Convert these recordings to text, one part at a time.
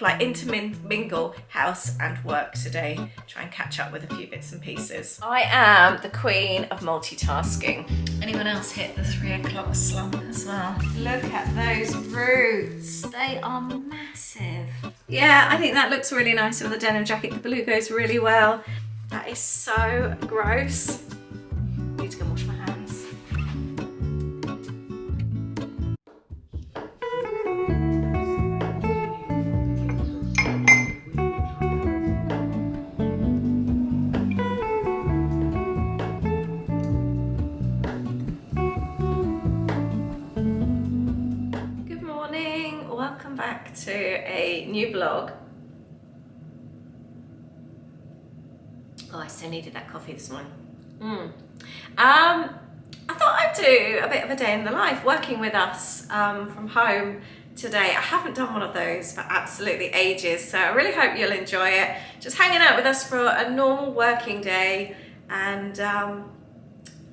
of like intermingle house and work today. Try and catch up with a few bits and pieces. I am the queen of multitasking. Anyone else hit the 3 o'clock slump as well? Look at those roots. They are massive. Yeah, I think that looks really nice with the denim jacket. The blue goes really well. That is so gross. I need to go and wash my hands. Good morning, welcome back to a new vlog. Oh, I so needed that coffee this morning. I thought I'd do a bit of a day in the life working with us from home today. I haven't done one of those for absolutely ages, so I really hope you'll enjoy it. Just hanging out with us for a normal working day and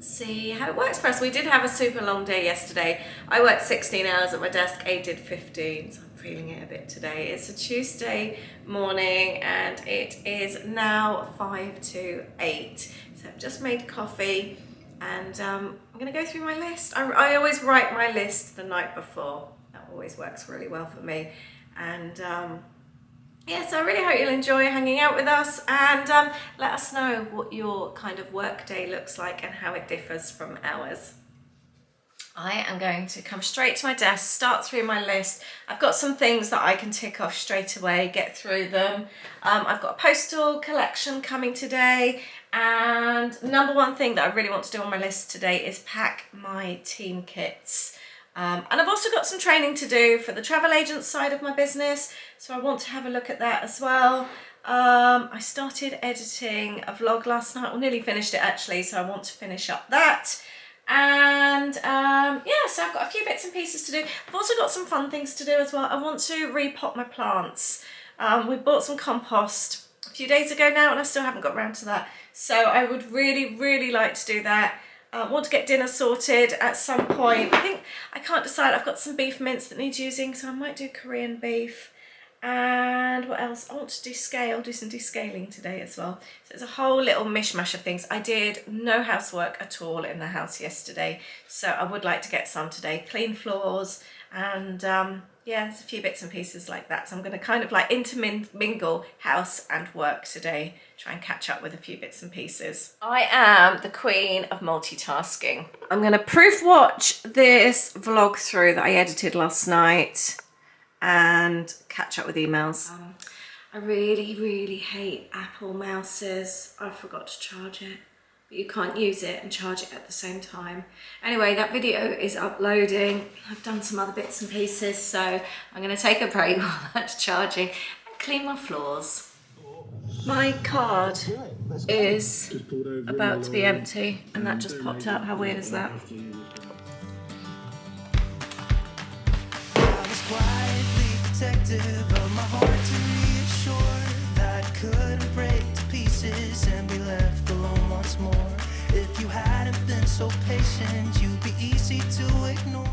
see how it works for us. We did have a super long day yesterday. I worked 16 hours at my desk, Aid did 15, so I'm feeling it a bit today. It's a Tuesday morning and it is now 5 to 8. So I've just made coffee and I'm gonna go through my list. I always write my list the night before. That always works really well for me. And yeah, so I really hope you'll enjoy hanging out with us and let us know what your kind of work day looks like and how it differs from ours. I am going to come straight to my desk, start through my list. I've got some things that I can tick off straight away, get through them. I've got a postal collection coming today, and number one thing that I really want to do on my list today is pack my team kits. And I've also got some training to do for the travel agent side of my business, so I want to have a look at that as well. I started editing a vlog last night, or nearly finished it actually, so I want to finish up that. And yeah, so I've got a few bits and pieces to do. I've also got some fun things to do as well. I want to repot my plants. We bought some compost a few days ago now and I still haven't got around to that. So I would really like to do that. I want to get dinner sorted at some point. I can't decide. I've got some beef mince that needs using, so I might do Korean beef. And what else? I want to do some descaling today as well. So it's a whole little mishmash of things. I did no housework at all in the house yesterday, so I would like to get some today. Clean floors and yeah, there's a few bits and pieces like that. So I'm going to kind of like intermingle house and work today. Try and catch up with a few bits and pieces. I am the queen of multitasking. I'm going to proof watch this vlog through that I edited last night and catch up with emails. I really hate Apple mouses. I forgot to charge it, but you can't use it and charge it at the same time. Anyway, that video is uploading. I've done some other bits and pieces, so I'm going to take a break while that's charging and clean my floors. My card is about to be empty and that just popped up. How weird is that? Protective of my heart to reassure that I couldn't break to pieces and be left alone once more. If you hadn't been so patient, you'd be easy to ignore.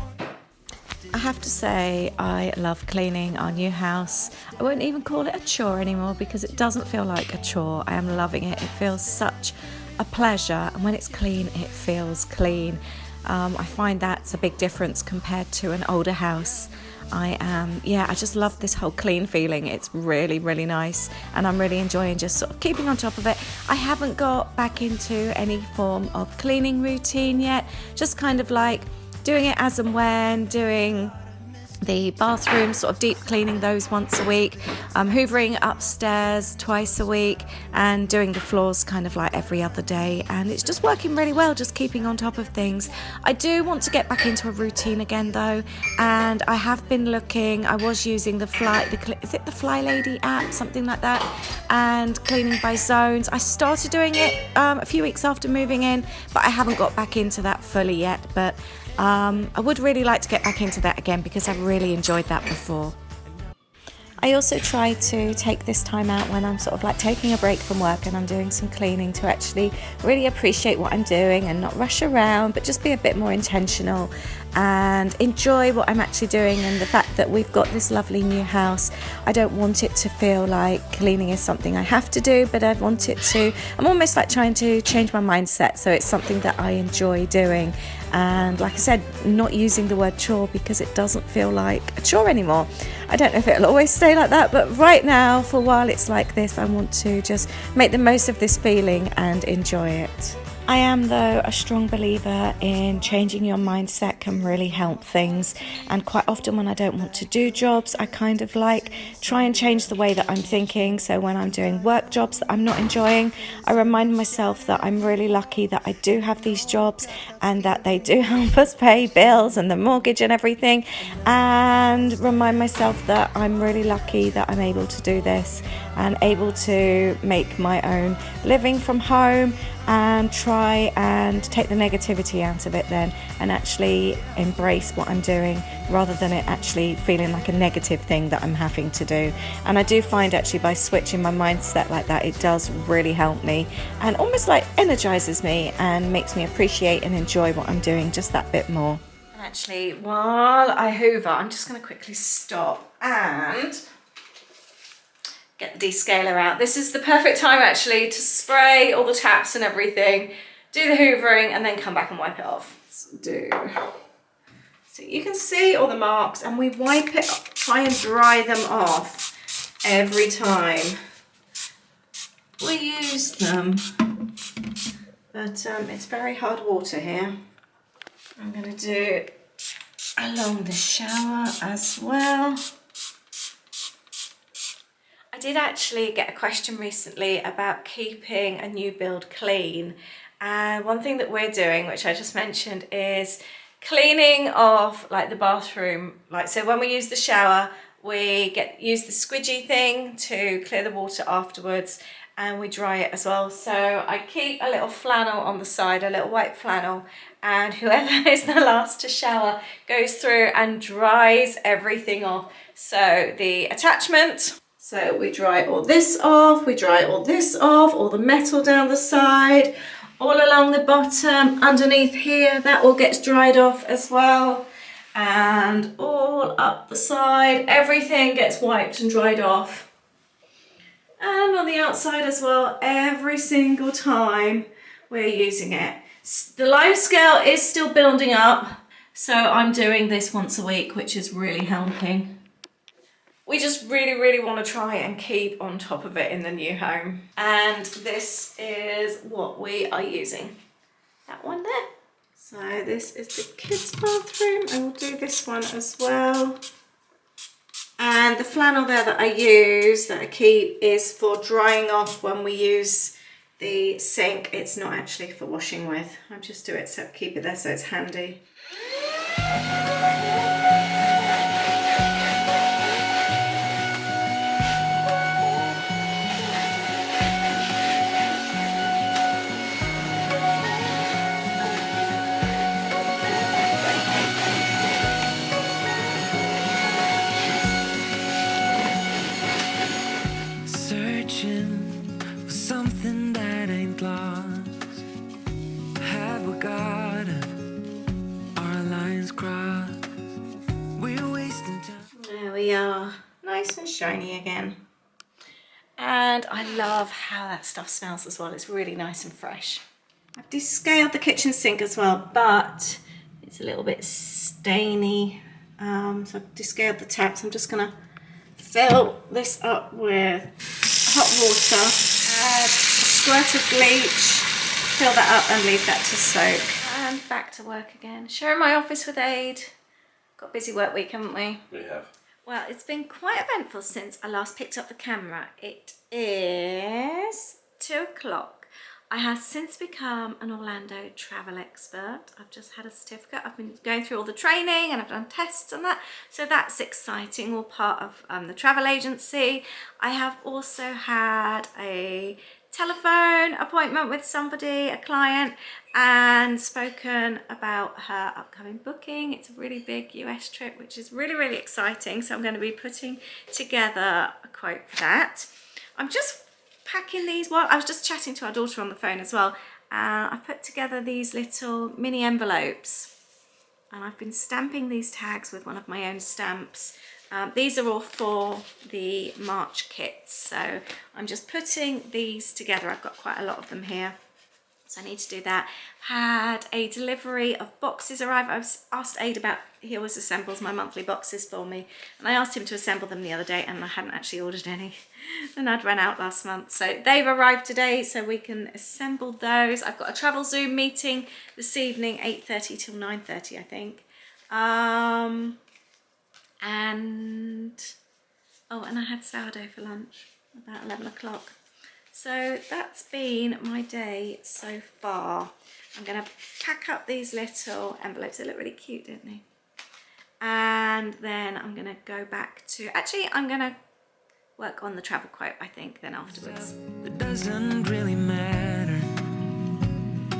I have to say I love cleaning our new house. I won't even call it a chore anymore because it doesn't feel like a chore. I am loving it. It feels such a pleasure, and when it's clean, it feels clean. I find that's a big difference compared to an older house. I just love this whole clean feeling. It's really nice and I'm really enjoying just sort of keeping on top of it. I haven't got back into any form of cleaning routine yet, just kind of like doing it as and when, doing the bathroom, sort of deep cleaning those once a week, hoovering upstairs twice a week, and doing the floors kind of like every other day, and it's just working really well, just keeping on top of things. I do want to get back into a routine again though, and I have been looking. I was using is it the Fly Lady app, something like that, and cleaning by zones. I started doing it a few weeks after moving in, but I haven't got back into that fully yet, but I would really like to get back into that again because I really enjoyed that before. I also try to take this time out when I'm sort of like taking a break from work and I'm doing some cleaning to actually really appreciate what I'm doing and not rush around, but just be a bit more intentional and enjoy what I'm actually doing, and the fact that we've got this lovely new house, I don't want it to feel like cleaning is something I have to do, but I want it to, I'm almost like trying to change my mindset so it's something that I enjoy doing. And like I said, not using the word chore because it doesn't feel like a chore anymore. I don't know if it'll always stay like that, but right now, for a while it's like this. I want to just make the most of this feeling and enjoy it. I am, though, a strong believer in changing your mindset can really help things. And quite often when I don't want to do jobs, I kind of like try and change the way that I'm thinking. So when I'm doing work jobs that I'm not enjoying, I remind myself that I'm really lucky that I do have these jobs and that they do help us pay bills and the mortgage and everything. And remind myself that I'm really lucky that I'm able to do this and able to make my own living from home, and try and take the negativity out of it then and actually embrace what I'm doing rather than it actually feeling like a negative thing that I'm having to do. And I do find actually by switching my mindset like that, it does really help me and almost like energizes me and makes me appreciate and enjoy what I'm doing just that bit more. And actually, while I hoover, I'm just going to quickly stop and get the descaler out. This is the perfect time actually to spray all the taps and everything, do the hoovering, and then come back and wipe it off. So you can see all the marks, and we wipe it, try and dry them off every time we use them. But it's very hard water here. I'm going to do along the shower as well. I did actually get a question recently about keeping a new build clean, and one thing that we're doing, which I just mentioned, is cleaning off like the bathroom. Like, so when we use the shower, we use the squidgy thing to clear the water afterwards, and we dry it as well. So I keep a little flannel on the side, a little white flannel, and whoever is the last to shower goes through and dries everything off. So the attachment, so we dry all this off, we dry all this off, all the metal down the side, all along the bottom, underneath here, that all gets dried off as well. And all up the side, everything gets wiped and dried off. And on the outside as well, every single time we're using it. The lime scale is still building up, so I'm doing this once a week, which is really helping. We just really want to try and keep on top of it in the new home. And this is what we are using. That one there. So this is the kids' bathroom. I will do this one as well. And the flannel there that I use, that I keep, is for drying off when we use the sink. It's not actually for washing with. I just do it so keep it there so it's handy. Searching for something that ain't lost. Have we got our lines crossed? We're wasting time. There we are, nice and shiny again. And I love how that stuff smells as well. It's really nice and fresh. I've descaled the kitchen sink as well, but it's a little bit stainy. So I've descaled the taps. I'm just gonna fill this up with hot water, add a squirt of bleach, fill that up and leave that to soak. And back to work again. Sharing my office with Aid. Got a busy work week, haven't we? We have. Well, it's been quite eventful since I last picked up the camera. It is 2 o'clock. I have since become an Orlando travel expert. I've just had a certificate. I've been going through all the training and I've done tests and that. So that's exciting, all part of the travel agency. I have also had a telephone appointment with somebody, a client, and spoken about her upcoming booking. It's a really big US trip, which is really exciting. So I'm going to be putting together a quote for that. I'm just packing these. Well, I was just chatting to our daughter on the phone as well. I put together these little mini envelopes, and I've been stamping these tags with one of my own stamps These are all for the March kits, so I'm just putting these together. I've got quite a lot of them here, so I need to do that. Had a delivery of boxes arrive. I was asked Aid about, he always assembles my monthly boxes for me, and I asked him to assemble them the other day, and I hadn't actually ordered any, and I'd run out last month. So they've arrived today, so we can assemble those. I've got a travel Zoom meeting this evening, 8:30 till 9:30, I think. And I had sourdough for lunch about 11 o'clock. So that's been my day so far. I'm going to pack up these little envelopes. They look really cute, don't they? And then I'm going to go back to, actually I'm going to work on the travel quote, I think, then afterwards. It doesn't really matter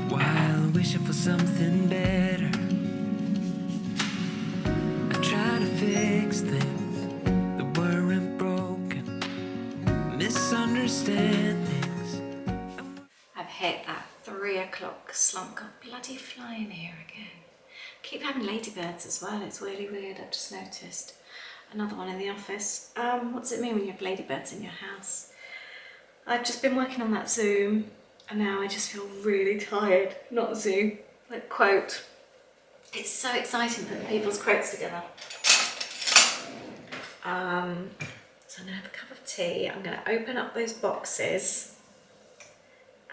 while wishing for something better. I try to fix things that weren't broken, misunderstandings. I've hit that 3 o'clock slump. God, bloody flying here again. Keep having ladybirds as well. It's really weird. I've just noticed. Another one in the office. What does it mean when you have ladybirds in your house? I've just been working on that Zoom, and now I just feel really tired. Not Zoom, like quote. It's so exciting putting people's quotes together. So I'm gonna have a cup of tea. I'm gonna open up those boxes,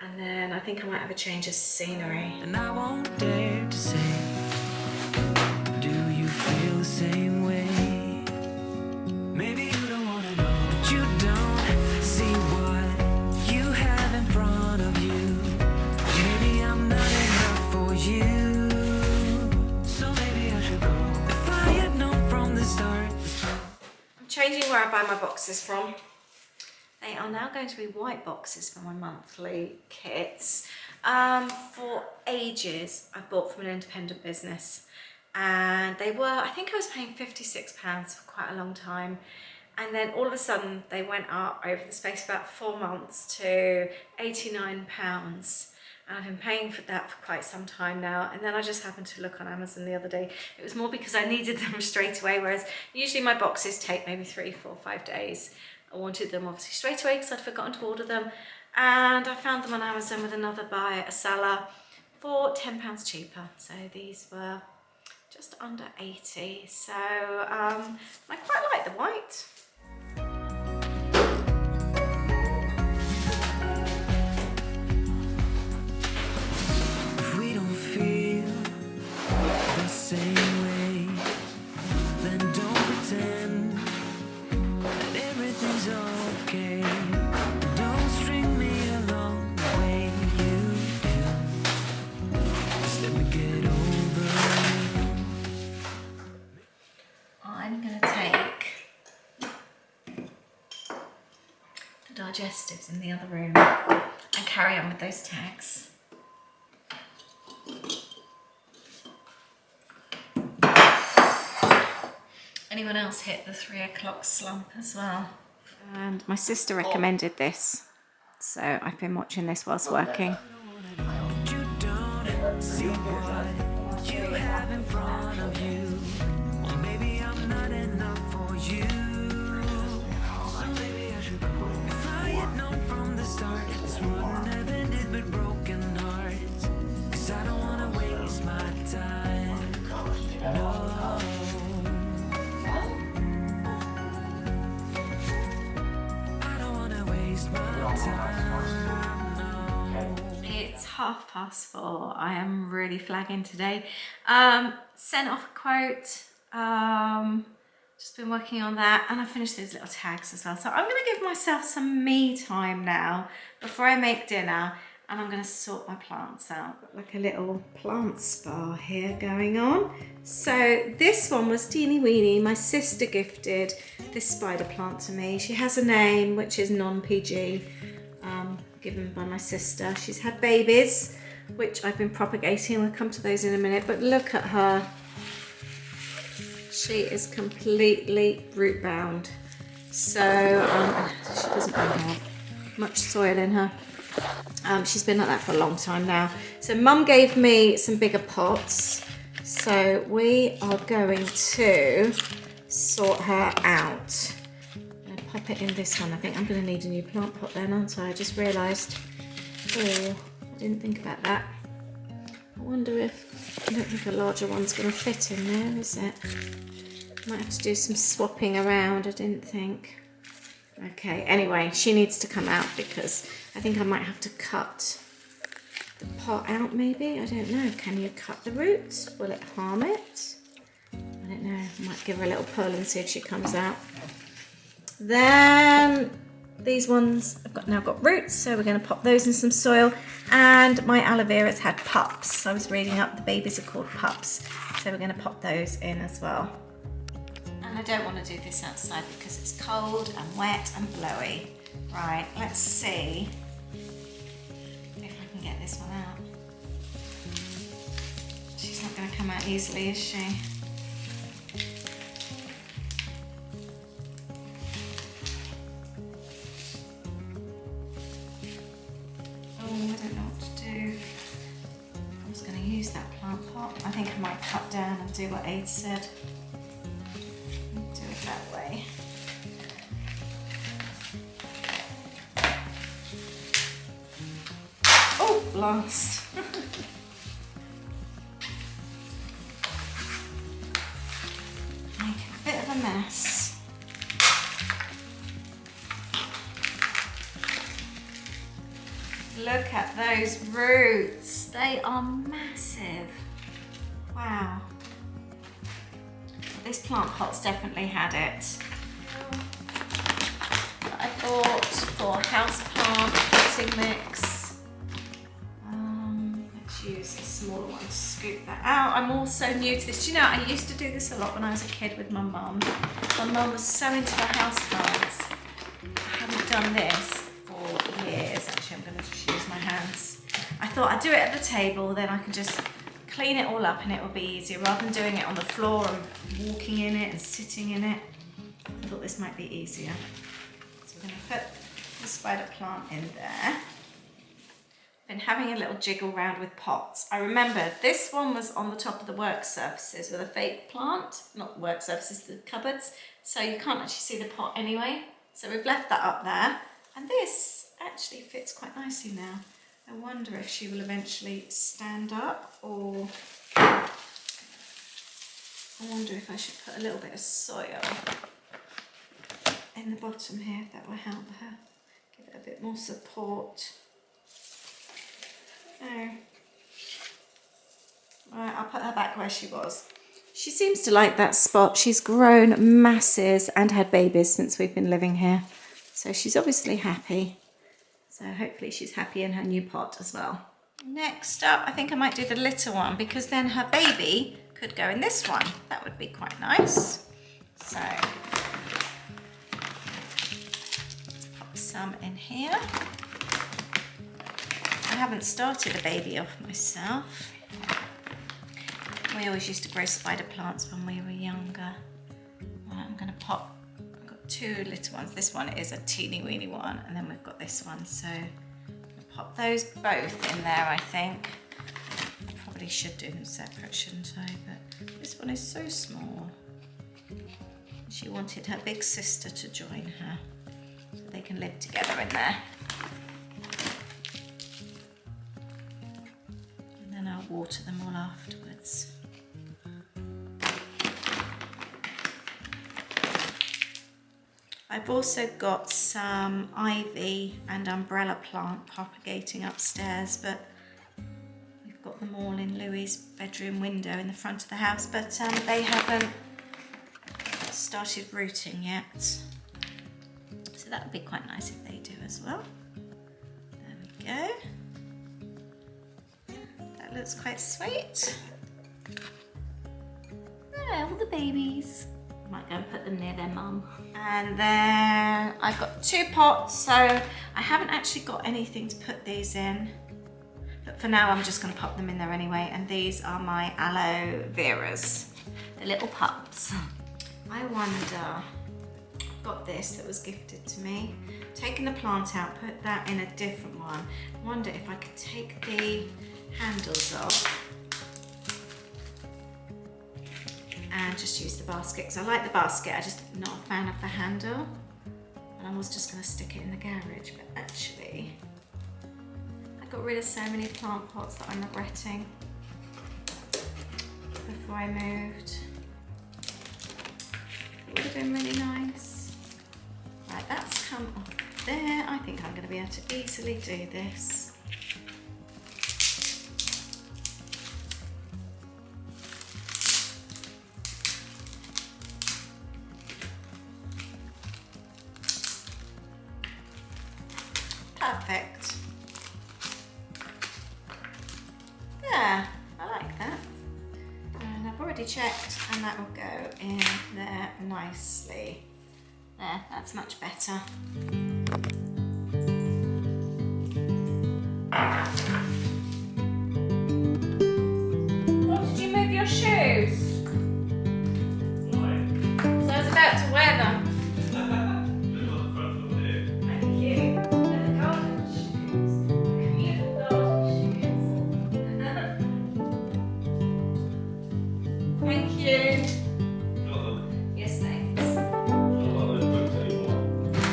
and then I think I might have a change of scenery. And I won't dare to say, do you feel the same way? Maybe you don't want to know, but you don't see what you have in front of you. Maybe I'm not enough for you, so maybe I should go. If I had known from the start. I'm changing where I buy my boxes from. They are now going to be white boxes for my monthly kits. For ages, I bought from an independent business, and they were, I think I was paying £56 for quite a long time, and then all of a sudden they went up over the space of about 4 months to £89, and I've been paying for that for quite some time now. And then I just happened to look on Amazon the other day. It was more because I needed them straight away, whereas usually my boxes take maybe 3, 4, 5 days. I wanted them obviously straight away because I'd forgotten to order them, and I found them on Amazon with another buyer, a seller, for £10 cheaper. So these were just under 80. So I quite like the white. If we don't feel the same way, then don't pretend that everything's okay. Don't string me along the way you do. Just let me get over it. I'm going to take the digestives in the other room and carry on with those tags. Anyone else hit the 3 o'clock slump as well? And my sister recommended this, so I've been watching this whilst working. You don't see what you have in front of you. Or maybe I'm not enough for you, so maybe I should go. If I had known from the start, this wouldn't have ended with broken hearts. 'Cause I don't wanna waste my time. No. I don't wanna waste my time. No. It's 4:30. I am really flagging today. Sent off a quote. Just been working on that, and I finished those little tags as well. So I'm going to give myself some me time now before I make dinner, and I'm going to sort my plants out. Got like a little plant spa here going on. So this one was teeny weeny. My sister gifted this spider plant to me. She has a name which is non-PG, given by my sister. She's had babies, which I've been propagating. We'll come to those in a minute, but look at her. She is completely root bound. So she doesn't really have much soil in her. She's been like that for a long time now. So Mum gave me some bigger pots. So we are going to sort her out. I'm going to pop it in this one. I think I'm going to need a new plant pot then, aren't I? I just realised. Oh, I didn't think about that. I wonder if, I don't think a larger one's going to fit in there, is it? Might have to do some swapping around, I didn't think. Okay, anyway, she needs to come out because I think I might have to cut the pot out maybe. I don't know. Can you cut the roots? Will it harm it? I don't know. I might give her a little pull and see if she comes out. Then these ones I've now got roots, so we're going to pop those in some soil. And my aloe vera's had pups. I was reading up, the babies are called pups. So we're going to pop those in as well. And I don't want to do this outside because it's cold and wet and blowy. Right, let's see if I can get this one out. She's not going to come out easily, is she? Oh, I don't know what to do. I was going to use that plant pot. I think I might cut down and do what Aid said. Do it that way. Oh, blast. Make a bit of a mess. Look at those roots. They are massive. Wow. This plant pot's definitely had it. I bought for houseplant potting mix. Let's use a smaller one to scoop that out. I'm also new to this. Do you know, I used to do this a lot when I was a kid with my mum. My mum was so into her houseplants. I haven't done this for years. Actually, I'm going to just use my hands. I thought I'd do it at the table, then I can just clean it all up and it will be easier rather than doing it on the floor and walking in it and sitting in it. I thought this might be easier. So we're going to put the spider plant in there. Been having a little jiggle round with pots. I remember this one was on the top of the work surfaces with a fake plant, not work surfaces, the cupboards, so you can't actually see the pot anyway. So we've left that up there, and this actually fits quite nicely now. I wonder if she will eventually stand up, or I wonder if I should put a little bit of soil in the bottom here, if that will help her. Give it a bit more support. Oh. Right, I'll put her back where she was. She seems to like that spot. She's grown masses and had babies since we've been living here. So she's obviously happy. So hopefully she's happy in her new pot as well. Next up, I think I might do the little one because then her baby could go in this one. That would be quite nice. So, pop some in here. I haven't started a baby off myself. We always used to grow spider plants when we were younger. Right, I'm going to pop, I've got two little ones. This one is a teeny weeny one, and then we've got this one. So I'll pop those both in there, I think. I probably should do them separate, shouldn't I? But this one is so small. She wanted her big sister to join her so they can live together in there. I'll water them all afterwards. I've also got some ivy and umbrella plant propagating upstairs, but we've got them all in Louie's bedroom window in the front of the house, but they haven't started rooting yet. So that would be quite nice if they do as well. There we go. Looks quite sweet. There, all the babies. I might go and put them near their mum. And then I've got two pots, so I haven't actually got anything to put these in. But for now, I'm just going to pop them in there anyway. And these are my aloe veras, the little pups. I wonder, I've got this that was gifted to me. Taking the plant out, put that in a different one. I wonder if I could take the handles off and just use the basket because I like the basket. I just not a fan of the handle. And I was just going to stick it in the garage, but actually I got rid of so many plant pots that I'm regretting before I moved. It would have been really nice. Right, that's come off there. I think I'm going to be able to easily do this. Perfect. Yeah, I like that. And I've already checked, and that will go in there nicely. There, that's much better. Oh, did you move your shoes? Why? So I was about to wear them. Thank you. They're the garden shoes. The beautiful garden shoes. Thank you. Yes, thanks.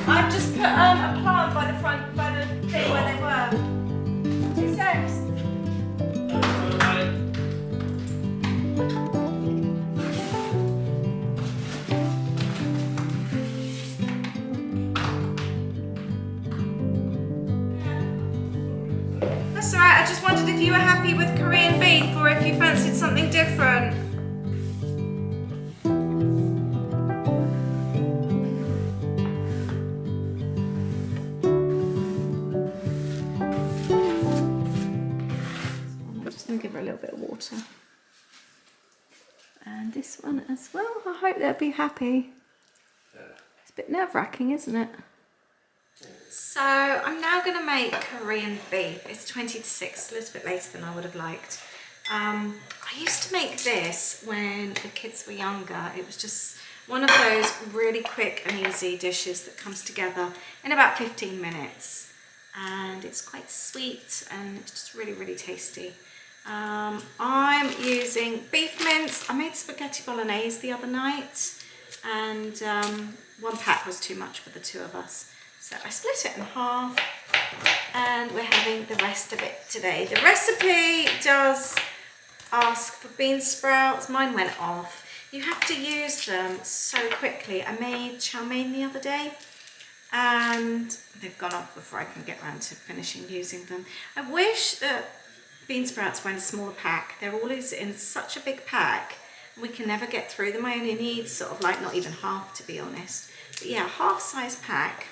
I've just put a plant by the front, by the thing where they were. 2 secs. That's alright, I just wondered if you were happy with Korean beef or if you fancied something different. I'm just going to give her a little bit of water. And this one as well. I hope they'll be happy. It's a bit nerve-wracking, isn't it? So I'm now going to make Korean beef. It's 20 to 6, a little bit later than I would have liked. I used to make this when the kids were younger. It was just one of those really quick and easy dishes that comes together in about 15 minutes. And it's quite sweet and it's just really, really tasty. I'm using beef mince. I made spaghetti bolognese the other night, and 1 pack was too much for the 2 of us. So I split it in half, and we're having the rest of it today. The recipe does ask for bean sprouts. Mine went off. You have to use them so quickly. I made chow mein the other day, and they've gone off before I can get around to finishing using them. I wish that bean sprouts were in a smaller pack. They're always in such a big pack, and we can never get through them. I only need sort of like not even half, to be honest. But yeah, half-size pack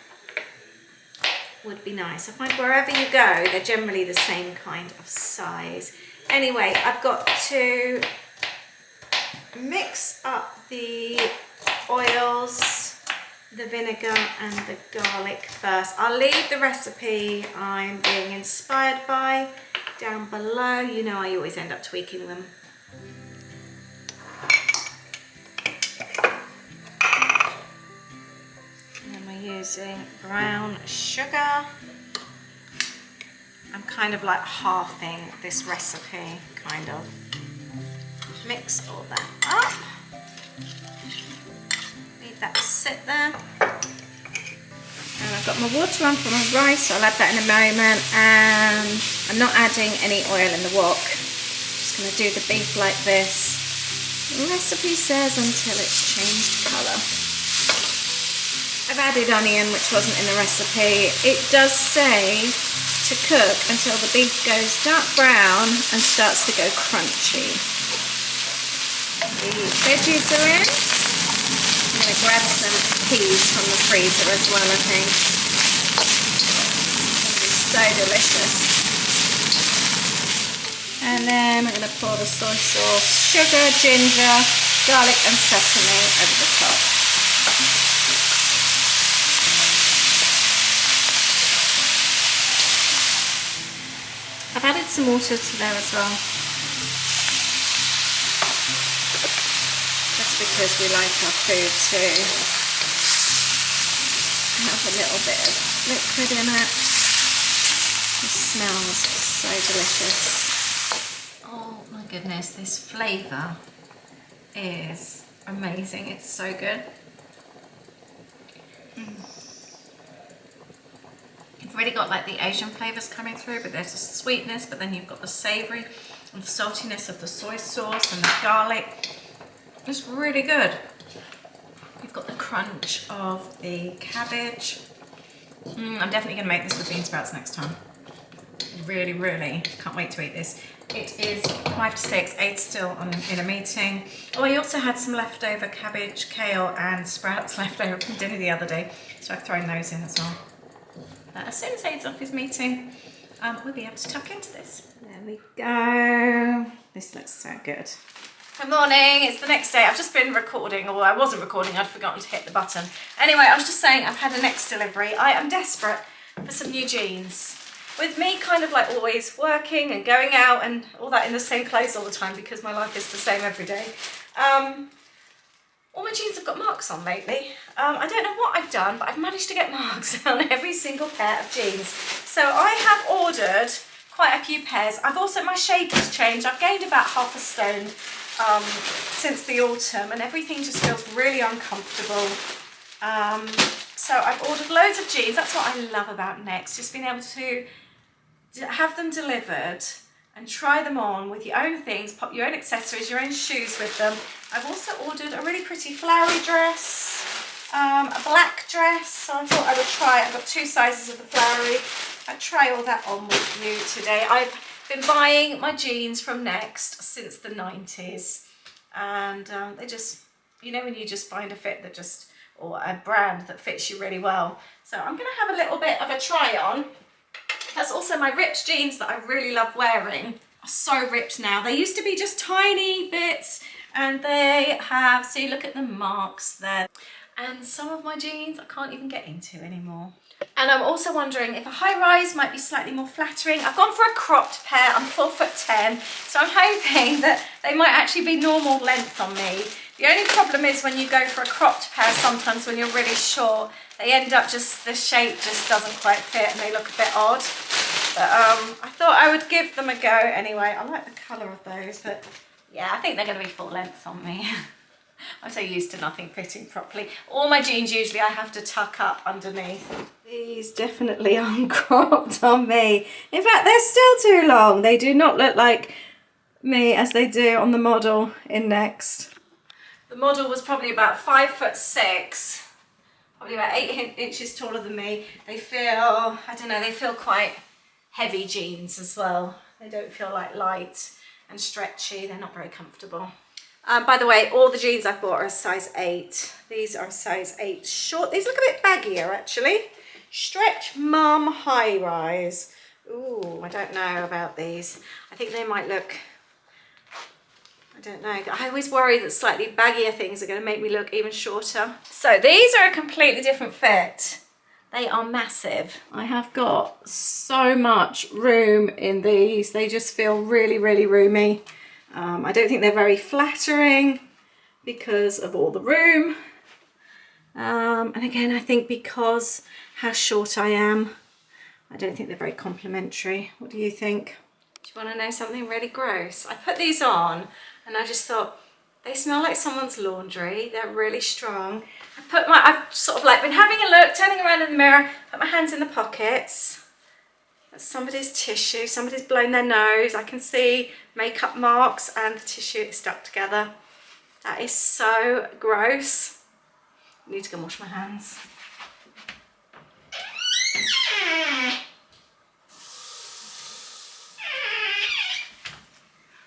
would be nice. I find wherever you go, they're generally the same kind of size. Anyway, I've got to mix up the oils, the vinegar and the garlic first. I'll leave the recipe I'm being inspired by down below. You know I always end up tweaking them. And then we're using brown sugar. I'm kind of like halving this recipe, kind of. Mix all that up. Leave that to sit there. And I've got my water on for my rice, so I'll add that in a moment. And I'm not adding any oil in the wok. Just going to do the beef like this. The recipe says until it's changed colour. I've added onion, which wasn't in the recipe. It does say to cook until the beef goes dark brown and starts to go crunchy. The veggies are in. I'm going to grab some peas from the freezer as well, I think. It's going to be so delicious. And then I'm going to pour the soy sauce, sugar, ginger, garlic and sesame over the top. I've added some water to there as well. Just because we like our food to have a little bit of liquid in it. It smells so delicious. Oh my goodness, this flavour is amazing. It's so good. You've really got like the Asian flavours coming through, but there's a sweetness, but then you've got the savoury and the saltiness of the soy sauce and the garlic. It's really good. You've got the crunch of the cabbage. I'm definitely going to make this with bean sprouts next time. Really, really can't wait to eat this. It is 5 to 6, 8 still in a meeting. Oh, I also had some leftover cabbage, kale and sprouts left over from dinner the other day, so I've thrown those in as well. But as soon as Aid's off his meeting, we'll be able to tuck into this. There we go. This looks so good. Good morning, it's the next day. I've just been recording, or I wasn't recording, I'd forgotten to hit the button. Anyway, I was just saying I've had a next delivery. I am desperate for some new jeans. With me kind of like always working and going out and all that in the same clothes all the time because my life is the same every day. All my jeans have got marks on lately. I don't know what I've done, but I've managed to get marks on every single pair of jeans. So I have ordered quite a few pairs. I've also, my shape has changed. I've gained about half a stone since the autumn and everything just feels really uncomfortable. So I've ordered loads of jeans. That's what I love about Next, just being able to have them delivered and try them on with your own things, pop your own accessories, your own shoes with them. I've also ordered a really pretty flowery dress, a black dress, so I thought I would try it. I've got 2 sizes of the flowery. I'd try all that on with you today. I've been buying my jeans from Next since the 90s, and they just, you know, when you just find a fit that just, or a brand that fits you really well. So I'm going to have a little bit of a try on. That's also my ripped jeans that I really love wearing are so ripped now. They used to be just tiny bits and they have, see, look at the marks there. And some of my jeans I can't even get into anymore. And I'm also wondering if a high rise might be slightly more flattering. I've gone for a cropped pair. I'm 4'10", so I'm hoping that they might actually be normal length on me. The only problem is when you go for a cropped pair, sometimes when you're really short, they end up just, the shape just doesn't quite fit and they look a bit odd. But I thought I would give them a go anyway. I like the colour of those, but yeah, I think they're going to be full length on me. I'm so used to nothing fitting properly. All my jeans usually I have to tuck up underneath. These definitely aren't cropped on me. In fact, they're still too long. They do not look like me as they do on the model in Next. The model was probably about 5'6", probably about 8 inches taller than me. They feel, I don't know, they feel quite heavy jeans as well. They don't feel like light and stretchy. They're not very comfortable. By the way, all the jeans I've bought are a size 8. These are size 8 short. These look a bit baggier actually. Stretch mum high rise. Ooh, I don't know about these. I think they might look, I don't know. I always worry that slightly baggier things are going to make me look even shorter. So these are a completely different fit. They are massive. I have got so much room in these. They just feel really, really roomy. I don't think they're very flattering because of all the room. And again, I think because how short I am, I don't think they're very complimentary. What do you think? Do you want to know something really gross? I put these on and I just thought, they smell like someone's laundry. They're really strong. I've sort of like been having a look, turning around in the mirror, put my hands in the pockets. That's somebody's tissue, somebody's blown their nose. I can see makeup marks and the tissue is stuck together. That is so gross. I need to go and wash my hands.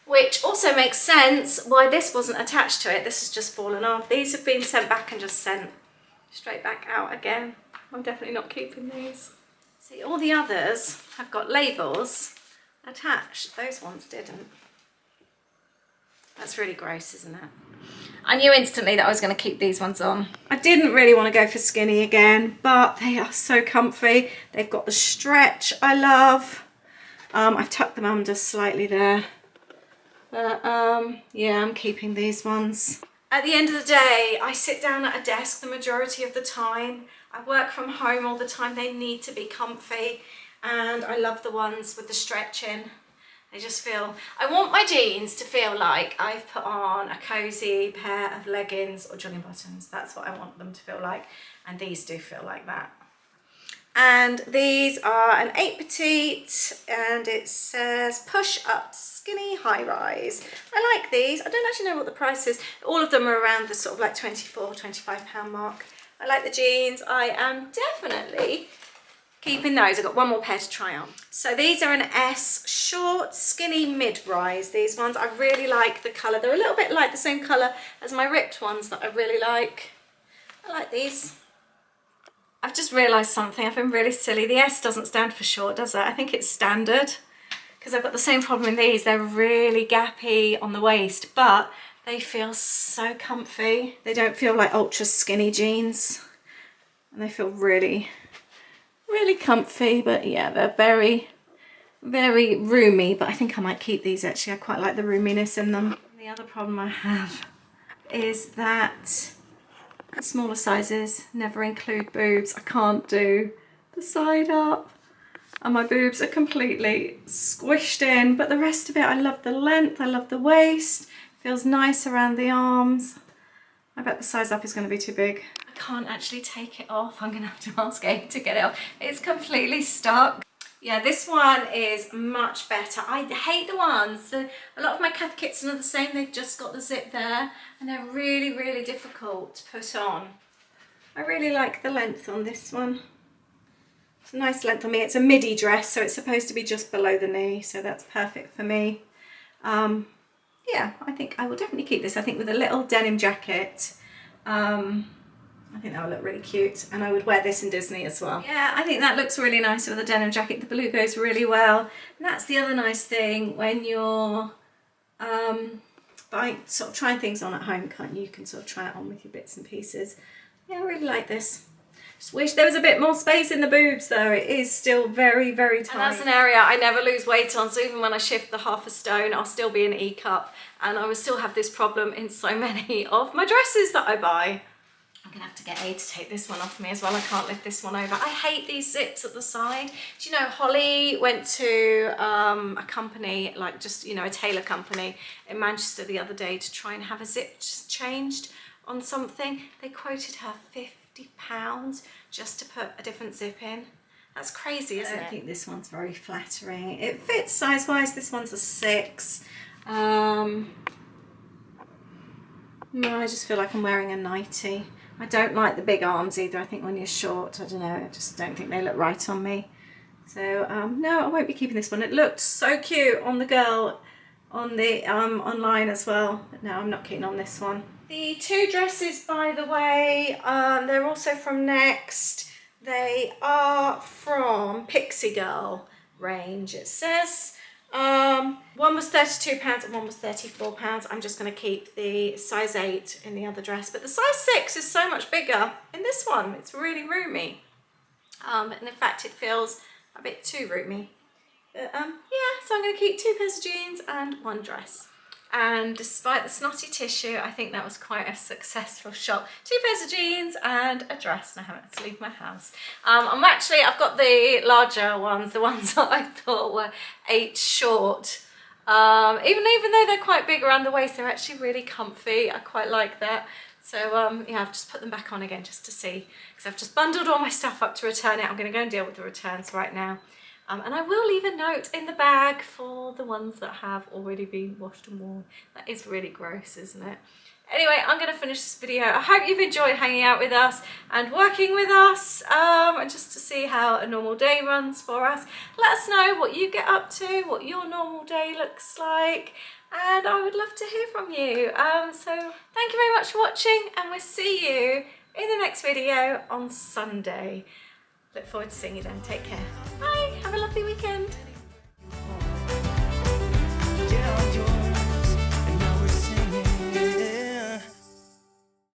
Which also makes sense why this wasn't attached to it. This has just fallen off. These have been sent back and just sent straight back out again. I'm definitely not keeping these. See, all the others have got labels attached. Those ones didn't. That's really gross, isn't it? I knew instantly that I was going to keep these ones on. I didn't really want to go for skinny again, but they are so comfy. They've got the stretch I love. I've tucked them under slightly there. But yeah, I'm keeping these ones. At the end of the day, I sit down at a desk the majority of the time. I work from home all the time. They need to be comfy. And I love the ones with the stretch in. They just feel, I want my jeans to feel like I've put on a cozy pair of leggings or jogging bottoms. That's what I want them to feel like. And these do feel like that. And these are an 8 petite, and it says push up skinny high rise. I like these. I don't actually know what the price is. All of them are around the sort of like £24–25 mark. I like the jeans. I am definitely keeping those. I've got one more pair to try on. So these are an S short skinny mid-rise. These ones, I really like the colour. They're a little bit like the same colour as my ripped ones that I really like. I like these. I've just realised something. I've been really silly. The S doesn't stand for short, does it? I think it's standard, because I've got the same problem in these. They're really gappy on the waist, but they feel so comfy. They don't feel like ultra skinny jeans, and they feel really, really comfy. But yeah, they're very, very roomy, but I think I might keep these actually. I quite like the roominess in them. The other problem I have is that smaller sizes never include boobs. I can't do the side up, and my boobs are completely squished in, but the rest of it, I love the length, I love the waist, feels nice around the arms. I bet the size up is going to be too big. I can't actually take it off. I'm going to have to ask Abe to get it off. It's completely stuck. Yeah, this one is much better. I hate the ones. A lot of my Cath Kits are the same. They've just got the zip there, and they're really, really difficult to put on. I really like the length on this one. It's a nice length on me. It's a midi dress, so it's supposed to be just below the knee, so that's perfect for me. Yeah, I think I will definitely keep this. I think with a little denim jacket, I think that would look really cute, and I would wear this in Disney as well. Yeah, I think that looks really nice with a denim jacket. The blue goes really well, and that's the other nice thing when you're sort of trying things on at home, can't you? You can sort of try it on with your bits and pieces. Yeah, I really like this. Just wish there was a bit more space in the boobs though. It is still very, very tight. And that's an area I never lose weight on, so even when I shift the half a stone, I'll still be an E cup, and I will still have this problem in so many of my dresses that I buy. I'm gonna have to get Aid to take this one off me as well. I can't lift this one over. I hate these zips at the side. Do you know, Holly went to a company, like just, you know, a tailor company in Manchester the other day to try and have a zip changed on something. They quoted her £50 just to put a different zip in. That's crazy, isn't it? I think this one's very flattering. It fits size-wise. This one's a 6. No, I just feel like I'm wearing a nightie. I don't like the big arms either. I think when you're short, I don't know, I just don't think they look right on me. So no, I won't be keeping this one. It looked so cute on the girl on the online as well, but no, I'm not keen on this one. The two dresses, by the way, they're also from Next. They are from Pixie Girl range, it says. One was £32 and one was £34. I'm just going to keep the size 8 in the other dress, but the size 6 is so much bigger in this one. It's really roomy, and in fact it feels a bit too roomy. But yeah, so I'm going to keep 2 pairs of jeans and 1 dress. And despite the snotty tissue, I think that was quite a successful shop. 2 pairs of jeans and a dress, and I haven't had to leave my house. I've got the larger ones, the ones that I thought were 8 short. Even though they're quite big around the waist, they're actually really comfy. I quite like that. So yeah, I've just put them back on again just to see, because I've just bundled all my stuff up to return it. I'm going to go and deal with the returns right now. And I will leave a note in the bag for the ones that have already been washed and worn. That is really gross, isn't it? Anyway, I'm going to finish this video. I hope you've enjoyed hanging out with us and working with us, and just to see how a normal day runs for us. Let us know what you get up to, what your normal day looks like, and I would love to hear from you. So thank you very much for watching, and we'll see you in the next video on Sunday. Look forward to seeing you then. Take care. Bye. Have a lovely weekend.